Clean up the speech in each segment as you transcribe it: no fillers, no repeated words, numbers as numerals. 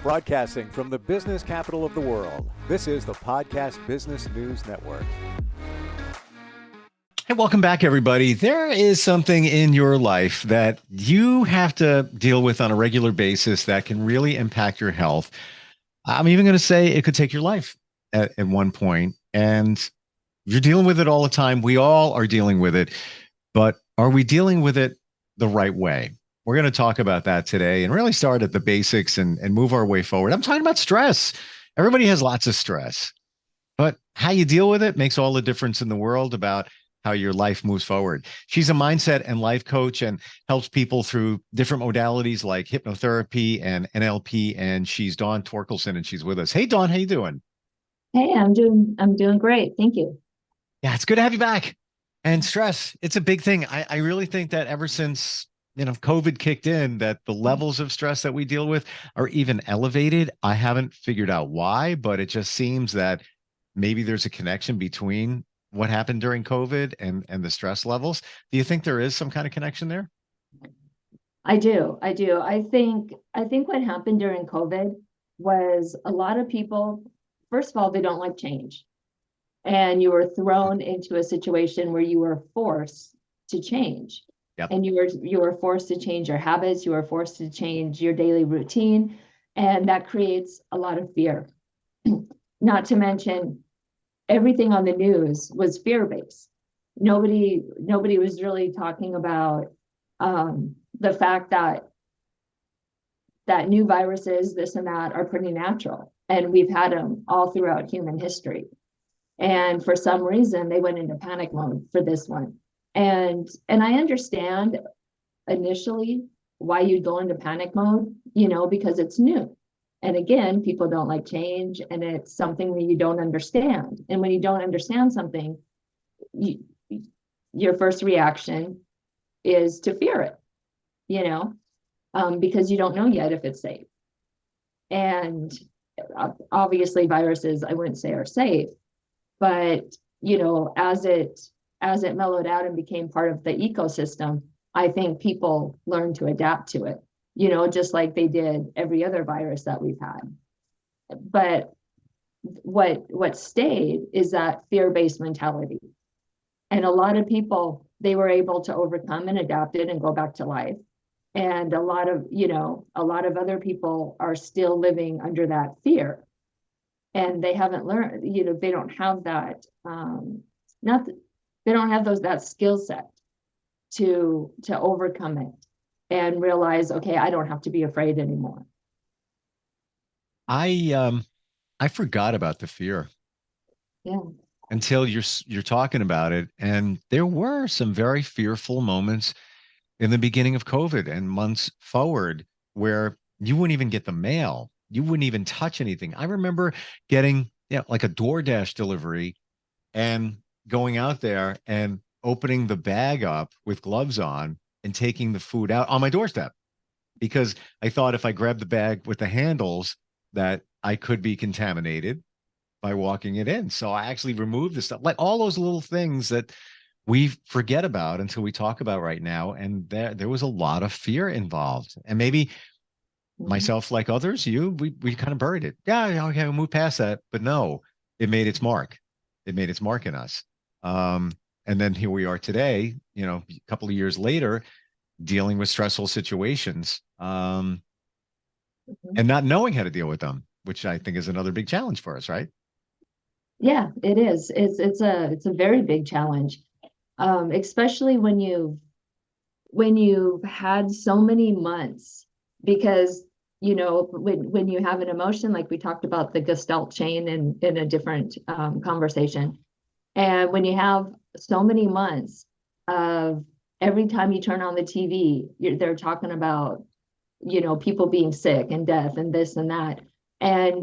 Broadcasting from the business capital of the world, this is the Podcast Business News Network. Hey, welcome back, everybody. There is something in your life that you have to deal with on a regular basis that can really impact your health. I'm even going to say it could take your life at one point, and you're dealing with it all the time. We all are dealing with it, but are we dealing with it the right way? We're going to talk about that today and really start at the basics and move our way forward. I'm talking about stress. Everybody has lots of stress, but how you deal with it makes all the difference in the world about how your life moves forward. She's a mindset and life coach and helps people through different modalities like hypnotherapy and NLP. And she's Dawn Torkelson, and she's with us. Hey, Dawn, how you doing? Hey, I'm doing great. Thank you. Yeah, it's good to have you back. And stress, it's a big thing. I really think that ever since COVID kicked in, that the levels of stress that we deal with are even elevated. I haven't figured out why, but it just seems that maybe there's a connection between what happened during COVID and the stress levels. Do you think there is some kind of connection there? I do. I think what happened during COVID was a lot of people, first of all, they don't like change. And you were thrown into a situation where you were forced to change. Yep. And you were forced to change your habits, you were forced to change your daily routine, and that creates a lot of fear. Not to mention everything on the news was fear-based. Nobody was really talking about the fact that new viruses, this and that, are pretty natural, and we've had them all throughout human history. And for some reason, they went into panic mode for this one. And I understand initially why you'd go into panic mode, because it's new. And again, people don't like change, and it's something that you don't understand. And when you don't understand something, your first reaction is to fear it, because you don't know yet if it's safe. And obviously viruses, I wouldn't say are safe, but as it mellowed out and became part of the ecosystem, I think people learned to adapt to it, just like they did every other virus that we've had. But what stayed is that fear-based mentality. And a lot of people, they were able to overcome and adapt it and go back to life. And a lot of other people are still living under that fear. And they haven't learned, they don't have that, they don't have that skill set to overcome it and realize, okay, I don't have to be afraid anymore. I forgot about the fear. Yeah. Until you're talking about it. And there were some very fearful moments in the beginning of COVID and months forward where you wouldn't even get the mail. You wouldn't even touch anything. I remember getting like a DoorDash delivery and going out there and opening the bag up with gloves on and taking the food out on my doorstep, because I thought if I grabbed the bag with the handles that I could be contaminated by walking it in. So I actually removed the stuff, like all those little things that we forget about until we talk about right now. And there was a lot of fear involved. And maybe myself, like others, we kind of buried it. Yeah, okay, we'll move past that. But no, it made its mark. It made its mark in us. And then here we are today, a couple of years later, dealing with stressful situations and not knowing how to deal with them, which I think is another big challenge for us, right? Yeah, it is. It's a very big challenge, especially when you've had so many months, because when you have an emotion, like we talked about the Gestalt chain in a different conversation, and when you have so many months of every time you turn on the TV, they're talking about people being sick and death and this and that,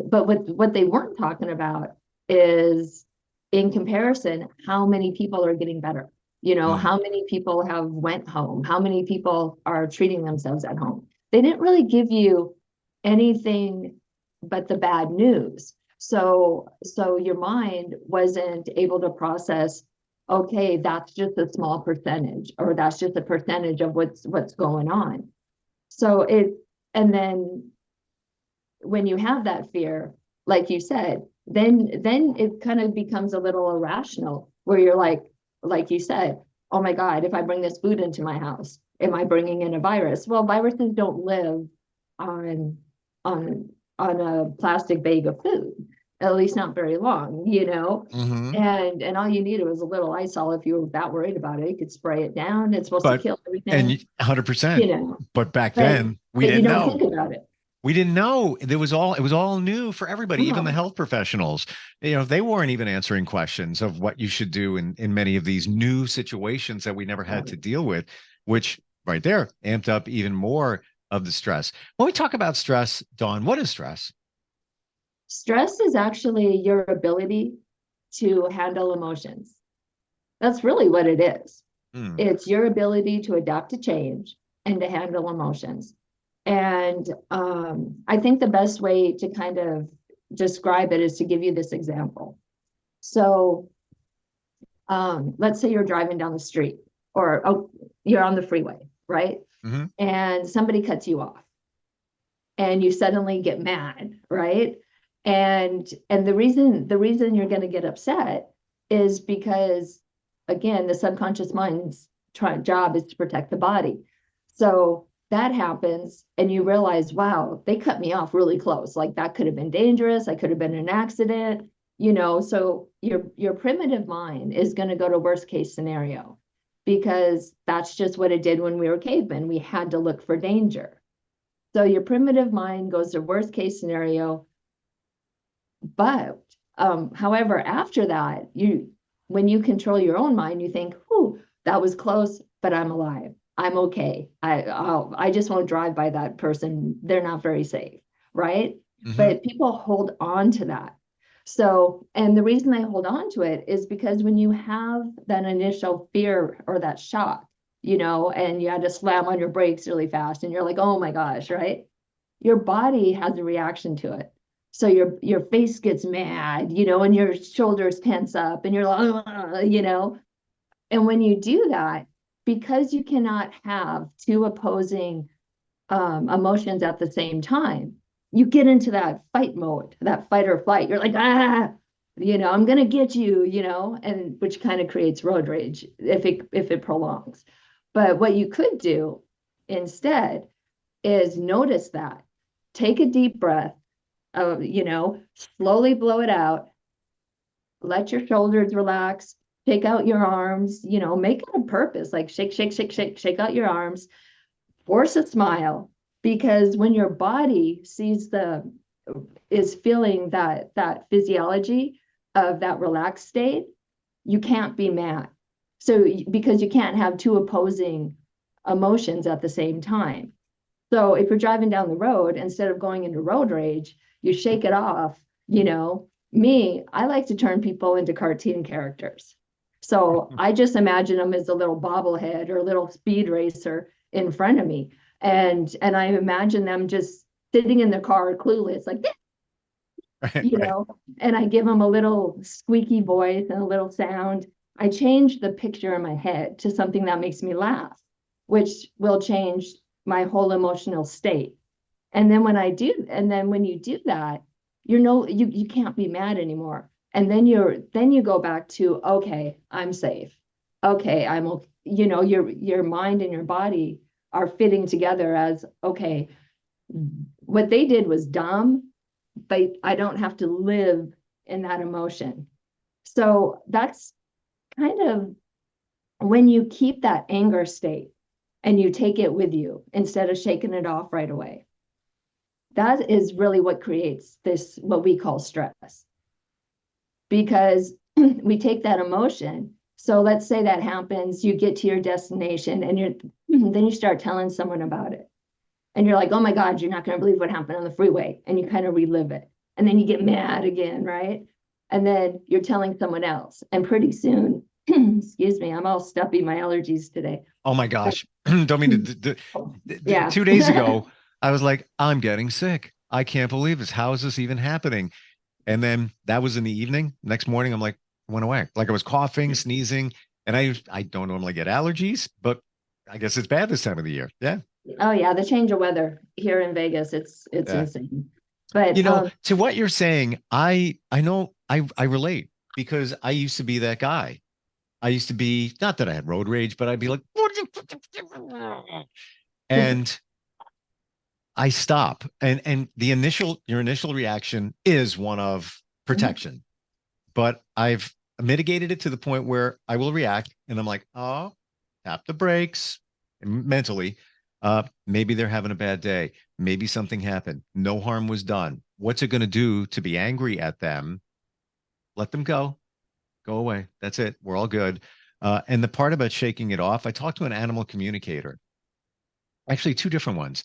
but what they weren't talking about is, in comparison, how many people are getting better, how many people have went home, how many people are treating themselves at home. They didn't really give you anything but the bad news. So your mind wasn't able to process, okay, that's just a small percentage, or that's just a percentage of what's going on. And then when you have that fear, like you said, then it kind of becomes a little irrational where you're like you said, oh my God, if I bring this food into my house, am I bringing in a virus? Well, viruses don't live on on on a plastic bag of food, at least not very long, you know. Hmm. And all you needed was a little Lysol. If you were that worried about it, you could spray it down. It's supposed to But, kill and everything, 100%. you know. But back But then, we but you didn't don't know. think about it. We didn't know. It was all new for everybody, even the No. health professionals. They weren't even answering questions of what you should do in many of these new situations that we never had to deal with, which right there amped up even more of the stress. When we talk about stress, Dawn, what is stress? Stress is actually your ability to handle emotions. That's really what it is. Hmm. It's your ability to adapt to change and to handle emotions. And I think the best way to kind of describe it is to give you this example. So let's say you're driving down the street or you're on the freeway, right? Hmm. And somebody cuts you off and you suddenly get mad, right? And the reason you're going to get upset is because again, the subconscious mind's job is to protect the body. So that happens and you realize, wow, they cut me off really close. Like that could have been dangerous. I could have been an accident, you know. So your primitive mind is going to go to worst case scenario because that's just what it did when we were cavemen. We had to look for danger. So your primitive mind goes to worst case scenario. But however, after that, when you control your own mind, you think, "Whew, that was close, but I'm alive. I'm okay. I just won't drive by that person. They're not very safe, right?" Hmm. But people hold on to that. So, and the reason they hold on to it is because when you have that initial fear or that shock, you know, and you had to slam on your brakes really fast, and you're like, "Oh my gosh," right? Your body has a reaction to it. So your face gets mad, you know, and your shoulders tense up and you're like, you know. And when you do that, because you cannot have two opposing emotions at the same time, you get into that fight mode, that fight or flight. You're like, you know, I'm gonna get you, you know, and which kind of creates road rage if it prolongs. But what you could do instead is notice that. Take a deep breath, you know, slowly blow it out, let your shoulders relax, shake out your arms, you know, make it a purpose, like shake, shake, shake, shake, shake out your arms, force a smile, because when your body is feeling that physiology of that relaxed state, you can't be mad. So because you can't have two opposing emotions at the same time. So if you're driving down the road, instead of going into road rage, you shake it off. You know, I like to turn people into cartoon characters. So I just imagine them as a little bobblehead or a little speed racer in front of me. And I imagine them just sitting in the car clueless, like, Right, you right. know, and I give them a little squeaky voice and a little sound. I change the picture in my head to something that makes me laugh, which will change my whole emotional state. And then when you do that, you can't be mad anymore. And then you go back to, okay, I'm safe. Okay, you know, your mind and your body are fitting together as, okay, what they did was dumb, but I don't have to live in that emotion. So that's kind of when you keep that anger state and you take it with you instead of shaking it off right away. That is really what creates this, what we call stress, because we take that emotion. So let's say that happens, you get to your destination and then you start telling someone about it. And you're like, oh my God, you're not going to believe what happened on the freeway. And you kind of relive it. And then you get mad again, right? And then you're telling someone else. And pretty soon, excuse me, I'm all stuffy, my allergies today. Oh my gosh. Don't mean to. Yeah. 2 days ago, I was like, I'm getting sick. I can't believe this. How is this even happening? And then that was in the evening. Next morning, I'm like, went away. Like I was coughing, sneezing, and I don't normally get allergies, but I guess it's bad this time of the year. Yeah. Oh yeah, the change of weather here in Vegas, it's Yeah. insane. But To what you're saying, I know I relate because I used to be that guy. I used to be, not that I had road rage, but I'd be like, and I stop. And your initial reaction is one of protection. But I've mitigated it to the point where I will react and I'm like, oh, tap the brakes mentally. Maybe they're having a bad day. Maybe something happened. No harm was done. What's it going to do to be angry at them? Let them go. Go away. That's it. We're all good. And the part about shaking it off, I talked to an animal communicator, actually two different ones.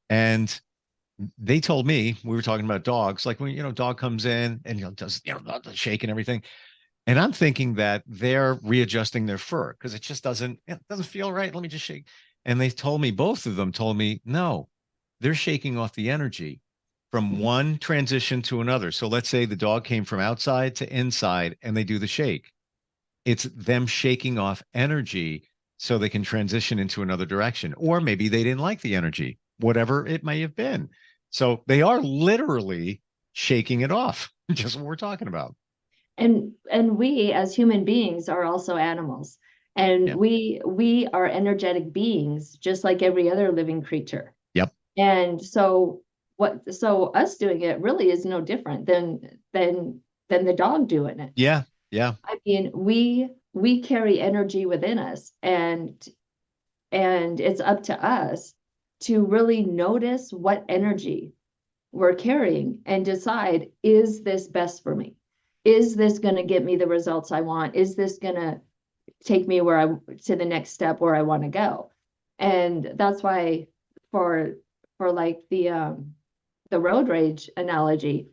And they told me, we were talking about dogs, like when, dog comes in and, does, the shake and everything. And I'm thinking that they're readjusting their fur because it just doesn't feel right. Let me just shake. And they told me, both of them told me, no, they're shaking off the energy from one transition to another. So let's say the dog came from outside to inside and they do the shake. It's them shaking off energy so they can transition into another direction. Or maybe they didn't like the energy, whatever it may have been. So they are literally shaking it off, just what we're talking about. And we as human beings are also animals, and Yeah. we are energetic beings just like every other living creature. Yep. And so us doing it really is no different than the dog doing it. Yeah. Yeah. I mean, we carry energy within us, and it's up to us to really notice what energy we're carrying and decide, is this best for me? Is this going to get me the results I want? Is this going to take me to the next step where I want to go? And that's why for like the road rage analogy,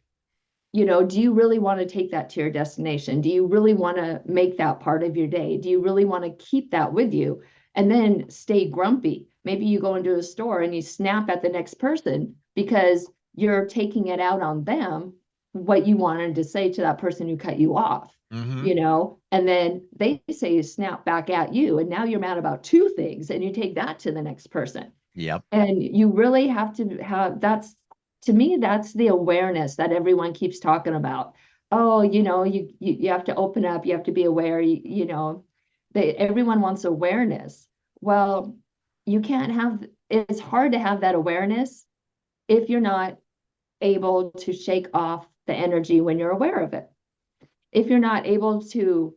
do you really want to take that to your destination? Do you really want to make that part of your day? Do you really want to keep that with you and then stay grumpy? Maybe you go into a store and you snap at the next person because you're taking it out on them, what you wanted to say to that person who cut you off, and then they say you snap back at you. And now you're mad about two things and you take that to the next person. Yep. And you really have to have to me, that's the awareness that everyone keeps talking about. Oh, you have to open up, you have to be aware, everyone wants awareness. Well, you can't have, it's hard to have that awareness if you're not able to shake off the energy when you're aware of it. If you're not able to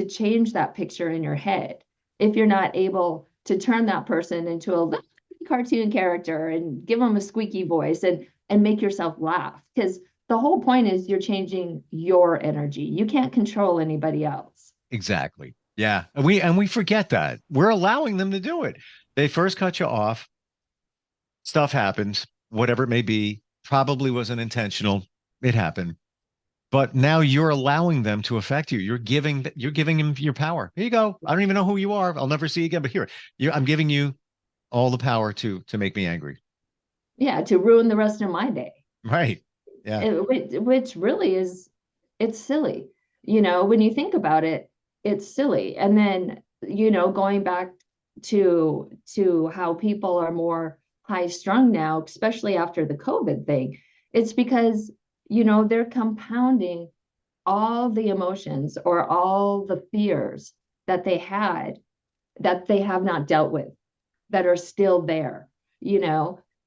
change that picture in your head, if you're not able to turn that person into a little cartoon character and give them a squeaky voice and make yourself laugh, because the whole point is you're changing your energy. You can't control anybody else. Exactly. Yeah. And we forget that. We're allowing them to do it. They first cut you off. Stuff happens, whatever it may be, probably wasn't intentional. It happened. But now you're allowing them to affect you. You're giving them your power. Here you go. I don't even know who you are. I'll never see you again. But here, I'm giving you all the power to make me angry. Yeah, to ruin the rest of my day. Right. Yeah. Which really is, it's silly. When you think about it, it's silly. And then, going back to how people are more high strung now, especially after the COVID thing, it's because, they're compounding all the emotions or all the fears that they had that they have not dealt with, that are still there,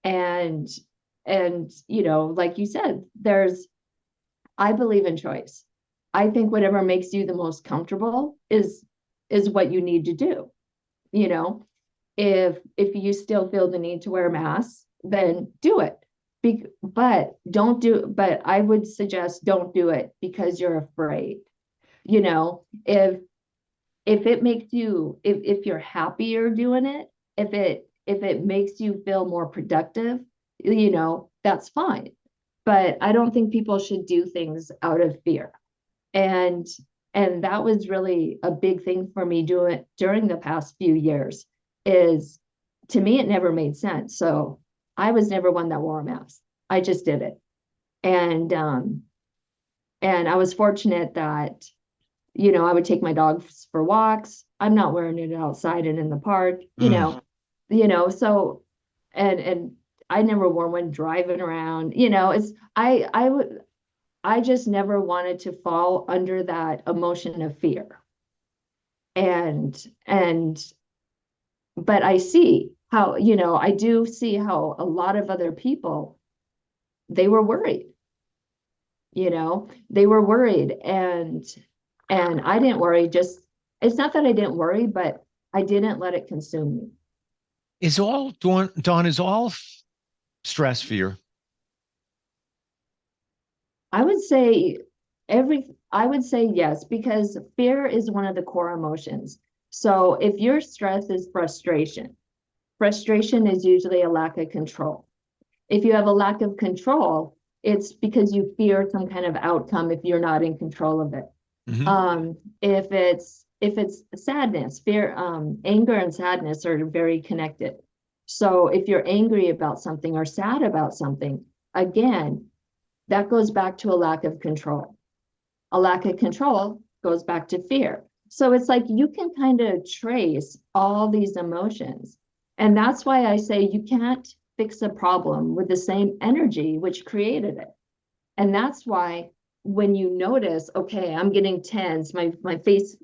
and like you said, I believe in choice. I think whatever makes you the most comfortable is what you need to do. If you still feel the need to wear a mask, then do it. But I would suggest don't do it because you're afraid. If it makes you, if you're happier doing it, if it makes you feel more productive, that's fine. But I don't think people should do things out of fear. And that was really a big thing for me doing during the past few years. Is, to me, it never made sense. So I was never one that wore a mask. I just did it. And I was fortunate that, I would take my dogs for walks. I'm not wearing it outside and in the park, so, and I never wore one driving around, it's, I just never wanted to fall under that emotion of fear. And but I see how, I do see how a lot of other people, they were worried, they were worried, and I didn't worry. Just, it's not that I didn't worry, but I didn't let it consume me. Is all Dawn, is all stress fear? I would say I would say yes, because fear is one of the core emotions. So if your stress is frustration, frustration is usually a lack of control. If you have a lack of control, it's because you fear some kind of outcome if you're not in control of it. Mm-hmm. If it's sadness, fear, anger and sadness are very connected. So if you're angry about something or sad about something, again, that goes back to a lack of control. A lack of control goes back to fear. So it's like you can kind of trace all these emotions. And that's why I say you can't fix a problem with the same energy which created it. And that's why when you notice, okay, I'm getting tense, my face,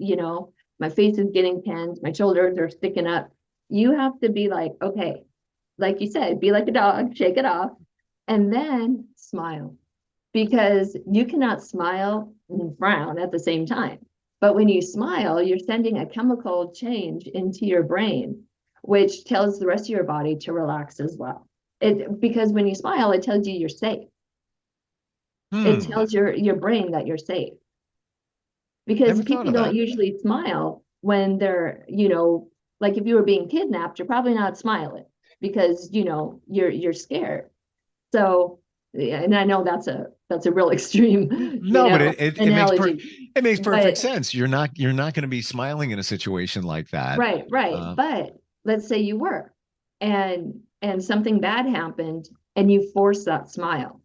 my face is getting tense, my shoulders are sticking up, you have to be like, okay, like you said, be like a dog, shake it off, and then smile. Because you cannot smile and frown at the same time. But when you smile, you're sending a chemical change into your brain, which tells the rest of your body to relax as well. Because when you smile, it tells you you're safe. It tells your brain that you're safe. Because Never thought people of don't that. usually smile when they're, like if you were being kidnapped, you're probably not smiling because you're scared. So, yeah, and I know that's a real extreme, No, but it makes analogy. it makes perfect But sense. You're not going to be smiling in a situation like that. right. Uh, But let's say you were, and something bad happened, and you force that smile.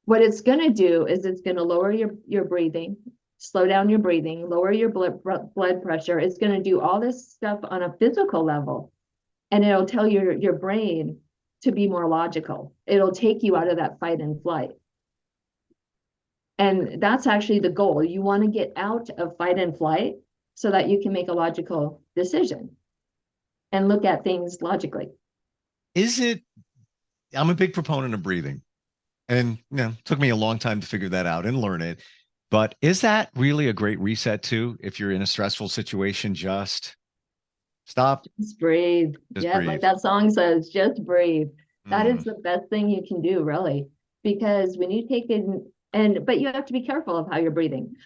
What it's going to do is it's going to lower your breathing, slow down your breathing, lower your blood pressure. It's going to do all this stuff on a physical level, and it'll tell your brain to be more logical. It'll take you out of that fight and flight. And that's actually the goal. You want to get out of fight and flight so that you can make a logical decision and look at things logically. is it? I'm a big proponent of breathing, and it took me a long time to figure that out and learn it. But is that really a great reset too? If you're in a stressful situation, just stop, Just breathe. just Yeah, like breathe. that song says, just breathe. That Mm. is the best thing you can do, really. Because when you take it, but you have to be careful of how you're breathing.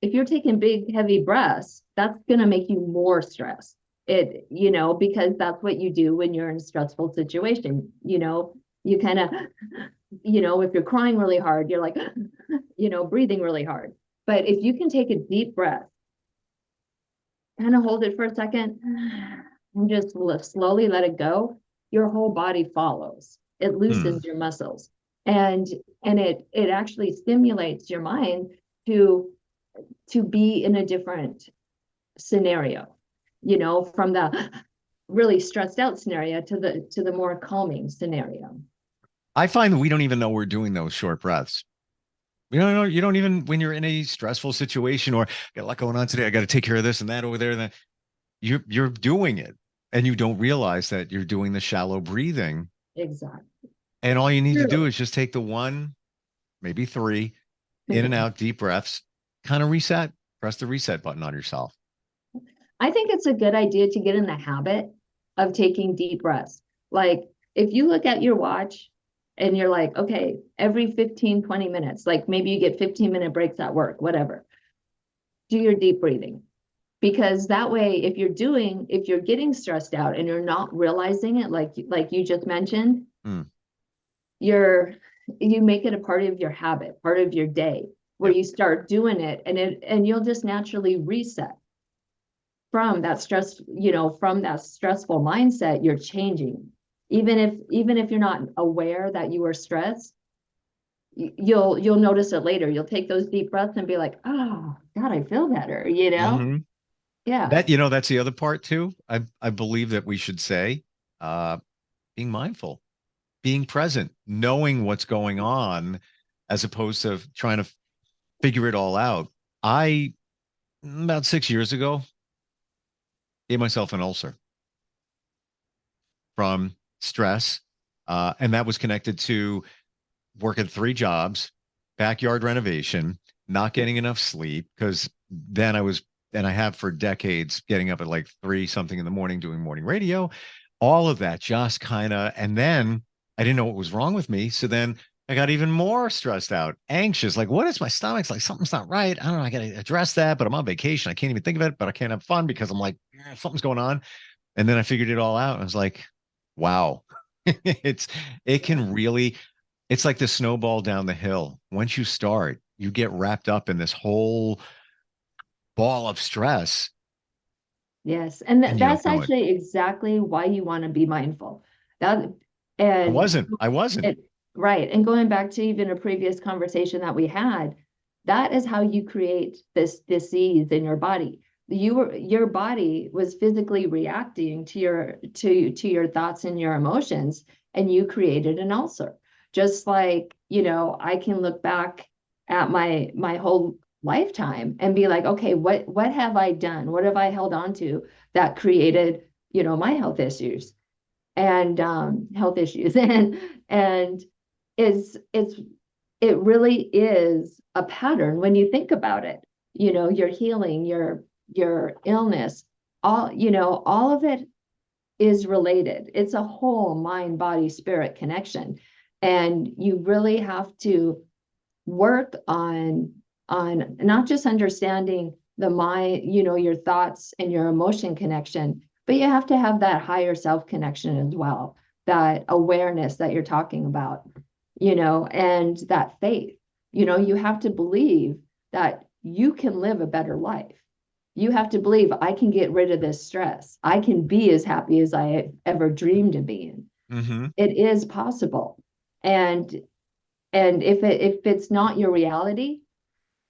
If you're taking big, heavy breaths, that's going to make you more stressed. Because that's what you do when you're in a stressful situation. You kind of, if you're crying really hard, you're like, breathing really hard. But if you can take a deep breath, kind of hold it for a second, and just slowly let it go, your whole body follows. It Hmm. loosens your muscles, and it actually stimulates your mind to be in a different scenario, from the really stressed out scenario to the more calming scenario. I find that we don't even know we're doing those short breaths. You don't know. You don't even when you're in a stressful situation or got a lot going on today. I got to take care of this and that over there. And that you're doing it, and you don't realize that you're doing the shallow breathing. Exactly. And all you need to do True. is just take the one, maybe three, in and Mhm. out deep breaths. Kind of reset. Press the reset button on yourself. I think it's a good idea to get in the habit of taking deep breaths. Like if you look at your watch and you're like, okay, every 15, 20 minutes, like maybe you get 15-minute breaks at work, whatever, do your deep breathing. Because that way, if you're getting stressed out and you're not realizing it, like you just mentioned, Hmm. you make it a part of your habit, part of your day, where Yep. you start doing it, and you'll just naturally reset from that stress, from that stressful mindset. You're changing. Even if you're not aware that you are stressed, you'll notice it later. You'll take those deep breaths and be like, oh God, I feel better. Hmm. Yeah. That's the other part too. I believe that we should say, being mindful. being present, knowing what's going on, as opposed to trying to figure it all out. I, about 6 years ago, gave myself an ulcer from stress. And that was connected to working 3 jobs, backyard renovation, not getting enough sleep. Because then and I have for decades, getting up at like 3 something in the morning, doing morning radio, all of that just kind of, and then I didn't know what was wrong with me. So then I got even more stressed out, anxious. Like, what is my stomach's like? Something's not right. I don't know. I got to address that, but I'm on vacation. I can't even think of it, but I can't have fun because I'm like, something's going on. And then I figured it all out. I was like, wow, it can really, it's like the snowball down the hill. Once you start, you get wrapped up in this whole ball of stress Yes. And and you don't that's know it. actually exactly why you want to be mindful. That I and wasn't. I wasn't. it, right. And going back to even a previous conversation that we had, that is how you create this disease in your body. Your body was physically reacting to your thoughts and your emotions, and you created an ulcer. Just like, I can look back at my whole lifetime and be like, okay, what have I done? What have I held on to that created, my health issues and it's it really is a pattern when you think about it. Your healing, your illness, all of it is related. It's a whole mind, body, spirit connection. And you really have to work on not just understanding the mind, your thoughts and your emotion connection, but you have to have that higher self connection as well, that awareness that you're talking about, and that faith. You have to believe that you can live a better life. You have to believe I can get rid of this stress. I can be as happy as I ever dreamed of being. Mm-hmm. It is possible. And if it's not your reality,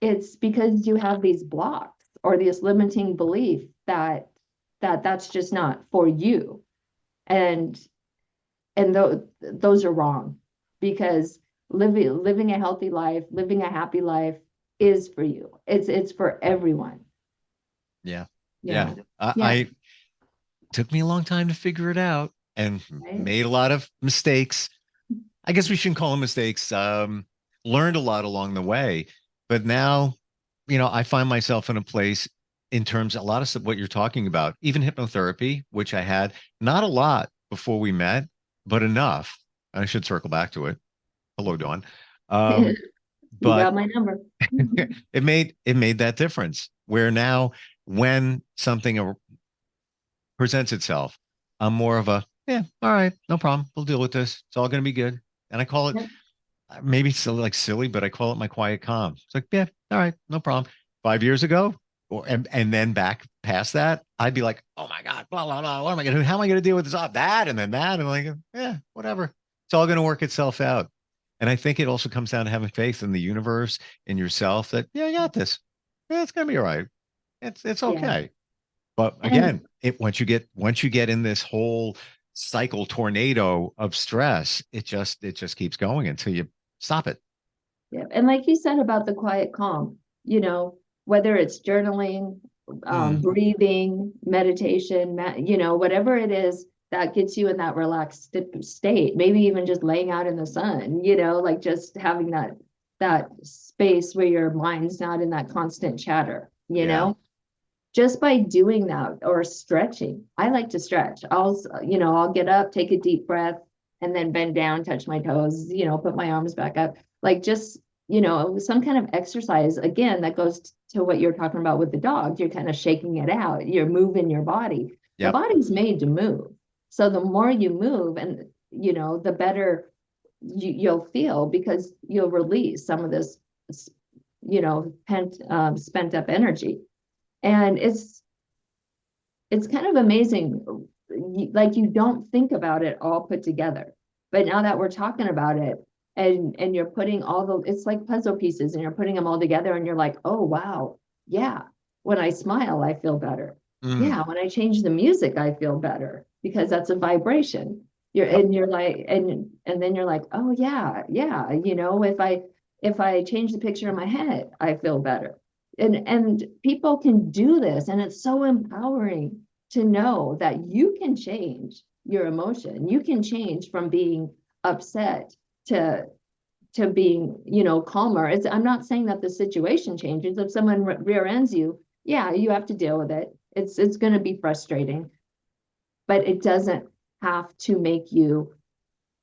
it's because you have these blocks or this limiting belief that's just not for you. And those are wrong, because living a healthy life, living a happy life is for you. It's for everyone. Yeah. Yeah. I took me a long time to figure it out and Right. made a lot of mistakes. I guess we shouldn't call them mistakes. Learned a lot along the way, but now, I find myself in a place in terms of a lot of what you're talking about, even hypnotherapy, which I had not a lot before we met, but enough. I should circle back to it. Hello, Dawn. You But got my number. it made that difference where now when something presents itself, I'm more of a, yeah, all right, no problem. We'll deal with this. It's all going to be good. And I call it, Yep. maybe it's like silly, but I call it my quiet calm. It's like, yeah, all right, no problem. 5 years ago, and then back past that, I'd be like, oh my God, blah, blah, blah. What am I going to do? How am I going to deal with this? That, and then that. And like, yeah, whatever. It's all going to work itself out. And I think it also comes down to having faith in the universe, in yourself that, yeah, I got this. Yeah, it's going to be all right. It's Yeah. okay. But And again, once you get in this whole cycle tornado of stress, it just keeps going until you stop it. yeah. And like you said about the quiet calm, whether it's journaling, Mm, breathing, meditation, whatever it is that gets you in that relaxed state, maybe even just laying out in the sun, like just having that space where your mind's not in that constant chatter, yeah. just by doing that or stretching. I like to stretch. I'll get up, take a deep breath, and then bend down, touch my toes, put my arms back up. Like just, some kind of exercise, again, that goes to what you're talking about with the dog. You're kind of shaking it out. You're moving your body. The Yep. body's made to move. So the more you move and, the better you'll feel, because you'll release some of this, spent up energy. And it's kind of amazing. Like, you don't think about it all put together, but now that we're talking about it, and you're putting it's like puzzle pieces, and you're putting them all together, and you're like, oh wow, yeah, when I smile I feel better. Mm, Yeah, when I change the music I feel better, because that's a vibration. You're like, and then you're like, oh yeah, yeah, if I change the picture in my head, I feel better. And people can do this, and it's so empowering to know that you can change your emotion. You can change from being upset to being, calmer. I'm not saying that the situation changes. If someone rear ends you, yeah, you have to deal with it. It's going to be frustrating, but it doesn't have to make you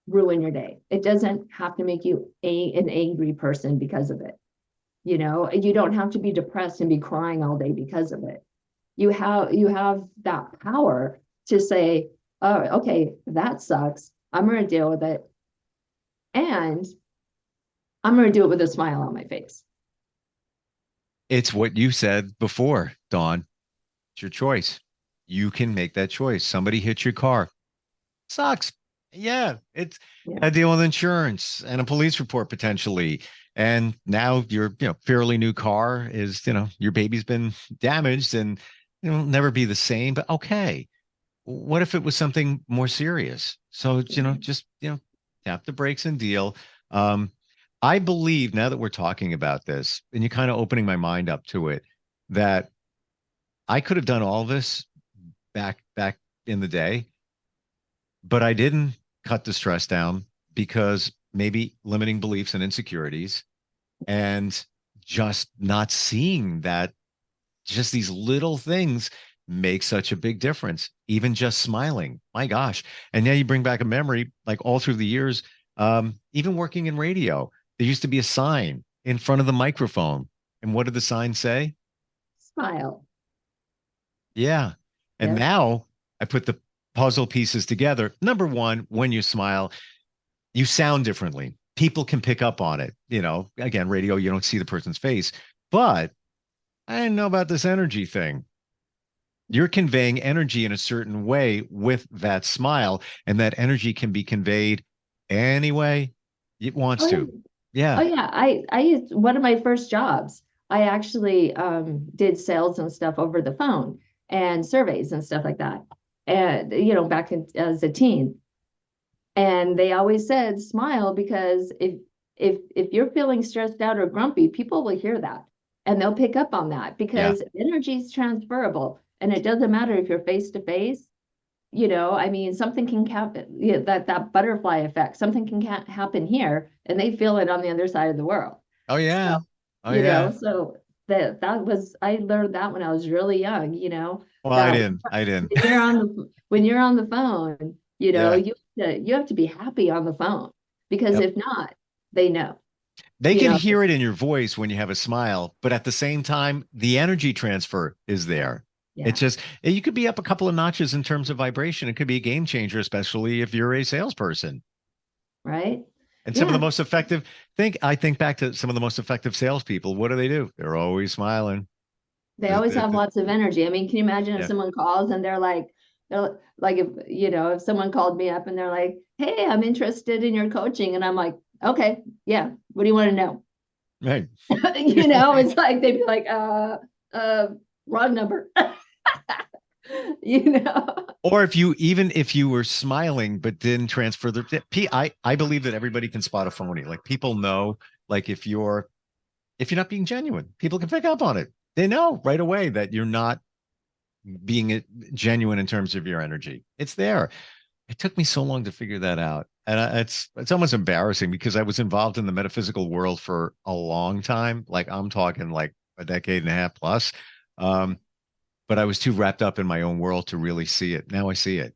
ruin your day. It doesn't have to make you an angry person because of it. You don't have to be depressed and be crying all day because of it. You have that power to say, oh, okay, that sucks. I'm going to deal with it. And I'm going to do it with a smile on my face. It's what you said before, Dawn. It's your choice. You can make that choice. Somebody hits your car. Sucks. Yeah, it's Yeah. a deal with insurance and a police report potentially. And now your fairly new car is, your baby's been damaged and it'll never be the same. But okay, what if it was something more serious? So, just tap the brakes and deal. Um, I believe now that we're talking about this and you're kind of opening my mind up to it, that I could have done all this back in the day, but I didn't cut the stress down because maybe limiting beliefs and insecurities and just not seeing that just these little things make such a big difference. Even just smiling, my gosh. And now you bring back a memory like all through the years, even working in radio, there used to be a sign in front of the microphone. And what did the sign say? Smile. Yeah. And Yep. now I put the puzzle pieces together. Number one, when you smile, you sound differently. People can pick up on it. Again, radio, you don't see the person's face, but I didn't know about this energy thing. You're conveying energy in a certain way with that smile, and that energy can be conveyed any way it wants Oh yeah. to. Oh Yeah. yeah. I used one of my first jobs. I actually did sales and stuff over the phone and surveys and stuff like that. And back as a teen. And they always said smile because if you're feeling stressed out or grumpy, people will hear that and they'll pick up on that Yeah. because energy is transferable and it doesn't matter if you're face to face. I mean, something can happen, that butterfly effect, something can happen here and they feel it on the other side of the world. Oh, So, yeah. Oh, yeah. so that was, I learned that when I was really young, Well, I that didn't. I didn't. when you're on the phone, Yeah. you have to be happy on the phone because Yep. if not, they know, They you can know, hear it in your voice when you have a smile, but at the same time, the energy transfer is there. It's yeah, just, you could be up a couple of notches in terms of vibration. It could be a game changer, especially if you're a salesperson. right. And some of the Yeah, most effective, I think back to some of the most effective salespeople. What do? They're always smiling. they It- always it- have it- lots of energy. I mean, can you imagine if yeah. someone calls and they're like, if someone called me up and they're like, hey, I'm interested in your coaching. And I'm like, okay, yeah, what do you want to know? Right. It's like they'd be like, uh, wrong number. you know. Or if you were smiling but didn't transfer I believe that everybody can spot a phony. Like people know, like if you're not being genuine, people can pick up on it. They know right away that you're not being genuine in terms of your energy. It's there. It took me so long to figure that out. And it's almost embarrassing because I was involved in the metaphysical world for a long time. Like I'm talking like a decade and a half plus. Um, but I was too wrapped up in my own world to really see it. Now I see it.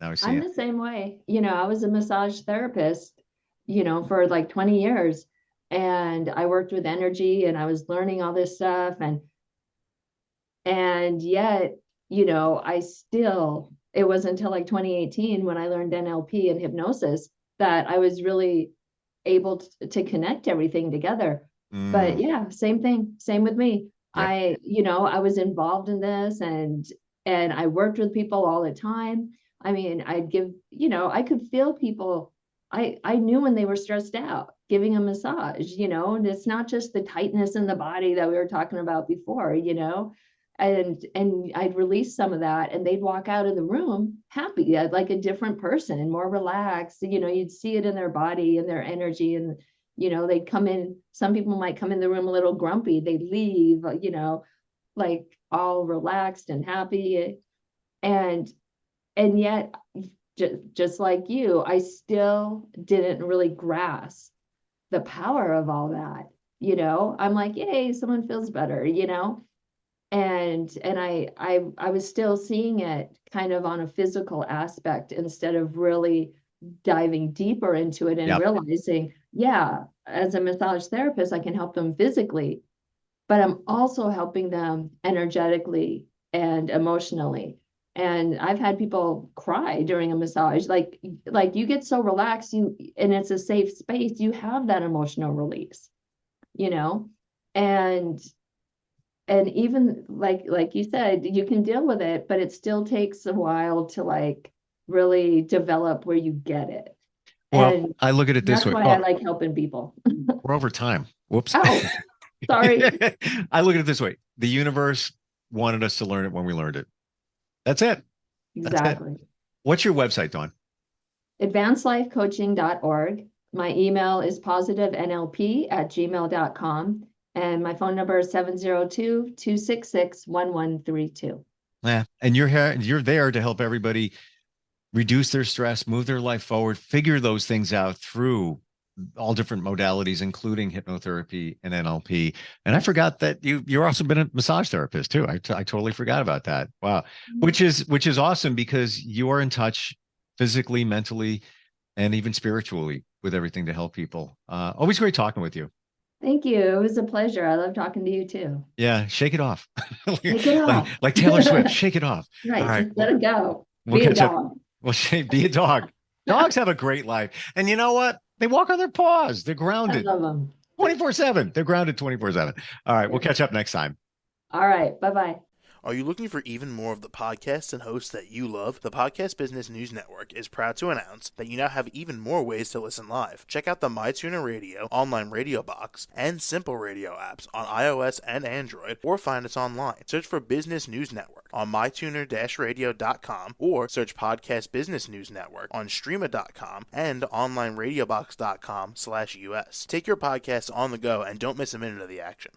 Now I see I'm it. the same way. I was a massage therapist, for like 20 years. And I worked with energy and I was learning all this stuff. And yet, it wasn't until like 2018 when I learned NLP and hypnosis that I was really able to connect everything together. But Mm, yeah, same thing, same with me. yep. I was involved in this and I worked with people all the time. I mean, I could feel people. I knew when they were stressed out, giving a massage, and it's not just the tightness in the body that we were talking about before. and I'd release some of that, and they'd walk out of the room happy, like a different person and more relaxed. You'd see it in their body and their energy, and they'd come in. Some people might come in the room a little grumpy. They'd leave, like all relaxed and happy, and yet, just like you, I still didn't really grasp the power of all that. I'm like, yay, someone feels better, and I was still seeing it kind of on a physical aspect instead of really diving deeper into it and realizing, yeah, as a massage therapist, I can help them physically, but I'm also helping them energetically and emotionally. And I've had people cry during a massage, like you get so relaxed, and it's a safe space, you have that emotional release, and even like you said, you can deal with it, but it still takes a while to like really develop where you get it. Well, and I look at it this way. That's why I like helping people. We're over time. Whoops. Oh, sorry. I look at it this way. The universe wanted us to learn it when we learned it. That's it. Exactly. That's it. What's your website, Dawn? advancedlifecoaching.org. My email is positivenlp@gmail.com. And my phone number is 702-266-1132. Yeah. And you're there to help everybody reduce their stress, move their life forward, figure those things out through all different modalities, including hypnotherapy and NLP. And I forgot that you're also been a massage therapist too. I totally forgot about that. Wow. Which is awesome, because you are in touch physically, mentally, and even spiritually with everything to help people. Always great talking with you. Thank you. It was a pleasure. I love talking to you too. Yeah. Shake it off. Shake it off. Like Taylor Swift, shake it off. Right. All right. Just let it go. We'll Be a catch up. dog. Well, be a dog. Dogs have a great life. And you know what? They walk on their paws. They're I grounded love them. 24/7. They're grounded 24/7. All right. We'll catch up next time. All right. Bye-bye. Are you looking for even more of the podcasts and hosts that you love? The Podcast Business News Network is proud to announce that you now have even more ways to listen live. Check out the MyTuner Radio, online radio box, and Simple Radio apps on iOS and Android, or find us online. Search for Business News Network on mytuner-radio.com, or search Podcast Business News Network on streama.com and onlineradiobox.com/US. Take your podcast on the go and don't miss a minute of the action.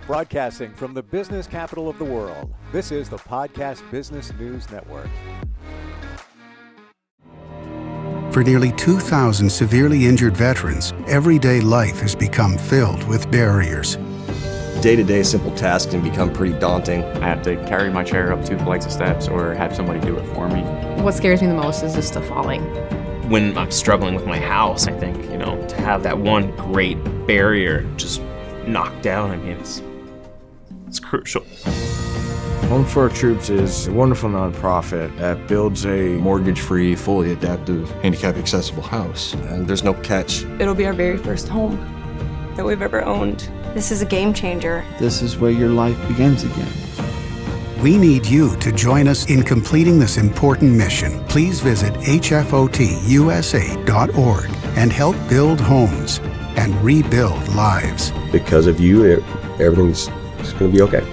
Broadcasting from the business capital of the world, this is the Podcast Business News Network. For nearly 2,000 severely injured veterans, everyday life has become filled with barriers. Day-to-day simple tasks can become pretty daunting. I have to carry my chair up 2 flights of steps or have somebody do it for me. What scares me the most is just the falling. When I'm struggling with my house, I think, to have that one great barrier just knocked down, it's crucial. Home for Our Troops is a wonderful nonprofit that builds a mortgage-free, fully adaptive, handicap-accessible house. And there's no catch. It'll be our very first home that we've ever owned. This is a game changer. This is where your life begins again. We need you to join us in completing this important mission. Please visit hfotusa.org and help build homes and rebuild lives. Because of you, everything's going to be okay.